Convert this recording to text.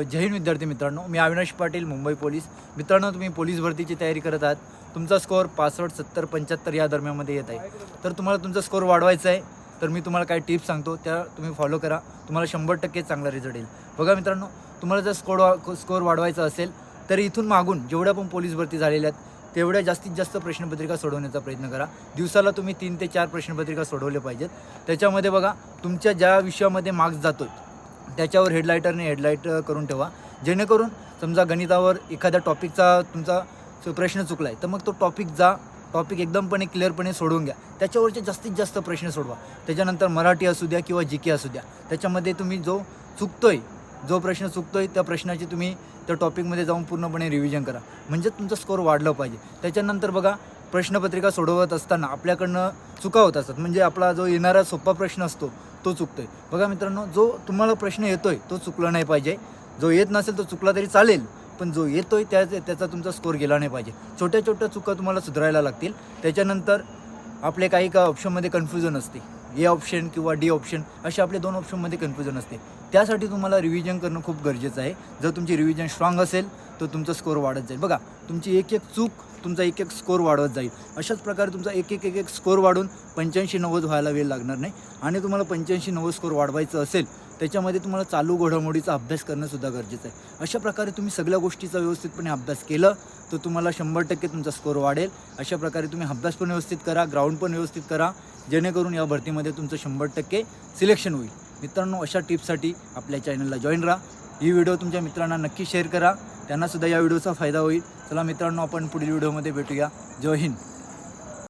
जय हिंद विद्यार्थी मित्रांनो, मी अविनाश पाटील, मुंबई पोलीस. मित्रांनो, तुम्ही पोलीस भरतीची तयारी करत आहात. तुमचा स्कोअर 65, 70, 75 या दरम्यानमध्ये येत आहे. तर तुम्हाला तुमचा स्कोअर वाढवायचा आहे. तर मी तुम्हाला काही टिप्स सांगतो, त्या तुम्ही फॉलो करा. तुम्हाला 100% चांगला रिझल्ट येईल. बघा मित्रांनो, तुम्हाला जर स्कोअर वाढवायचा असेल तर इथून मागून जेवढ्या पण पोलीस भरती झालेल्या आहेत तेवढ्या जास्तीत जास्त प्रश्नपत्रिका सोडवण्याचा प्रयत्न करा. दिवसाला तुम्ही 3 ते 4 प्रश्नपत्रिका सोडवले पाहिजेत. त्याच्यामध्ये बघा, तुमच्या ज्या विषयामध्ये मार्क्स जातो त्याच्यावर हेडलाईट करून ठेवा. जेणेकरून समजा गणितावर एखाद्या टॉपिकचा तुमचा प्रश्न चुकला आहे तर मग तो टॉपिक एकदमपणे क्लिअरपणे सोडवून घ्या. त्याच्यावरचे जास्तीत जास्त प्रश्न सोडवा. त्याच्यानंतर मराठी असू द्या किंवा GK असू द्या, त्याच्यामध्ये तुम्ही जो प्रश्न चुकतोय त्या प्रश्नाची तुम्ही त्या टॉपिकमध्ये जाऊन पूर्णपणे रिव्हिजन करा. म्हणजे तुमचा स्कोअर वाढलं पाहिजे. त्याच्यानंतर बघा, प्रश्नपत्रिका सोडवत असताना आपल्याकडनं चुका होत असतात. म्हणजे आपला जो येणारा सोपा प्रश्न असतो तो चुकतोय. बघा मित्रांनो, जो तुम्हाला प्रश्न येतोय तो चुकला नाही पाहिजे. जो येत नसेल तो चुकला तरी चालेल, पण जो येतोय त्याचा तुमचा स्कोअर गेला नाही पाहिजे. छोट्या छोट्या चुका तुम्हाला सुधारायला लागतील. त्याच्यानंतर आपले काही ऑप्शनमध्ये कन्फ्युजन असते. ए ऑप्शन किंवा डी ऑप्शन असे आपले 2 ऑप्शनमध्ये कन्फ्युजन असते. त्यासाठी तुम्हाला रिव्हिजन करणं खूप गरजेचं आहे. जर तुमची रिव्हिजन स्ट्रॉंग असेल तर तुमचा स्कोअर वाढत जाईल. बघा, तुमची एक चूक तुमचा एक स्कोअर वाढवत जाईल. अशाच प्रकारे तुमचा एक स्कोअर वाढून 85-90 व्हायला वेळ लागणार नाही. आणि तुम्हाला 85-90 स्कोअर वाढवायचं असेल त्याच्यामध्ये तुम्हाला चालू घडामोडीचा अभ्यास करणंसुद्धा गरजेचं आहे. अशा प्रकारे तुम्ही सगळ्या गोष्टीचा व्यवस्थितपणे अभ्यास केलं तर तुम्हाला 100% तुमचा स्कोअर वाढेल. अशा प्रकारे तुम्ही अभ्यास पण व्यवस्थित करा, ग्राउंड पण व्यवस्थित करा, जेणेकरून या भरतीमध्ये तुमचं 100% सिलेक्शन होईल. मित्रांनो, अशा टिप्ससाठी आपल्या चॅनलला जॉईन राहा. ही व्हिडिओ तुमच्या मित्रांना नक्की शेअर करा, त्यांनासुद्धा या व्हिडिओचा फायदा होईल. चला मित्रांनो, आपण पुढील व्हिडिओमध्ये भेटूया. जय हिंद.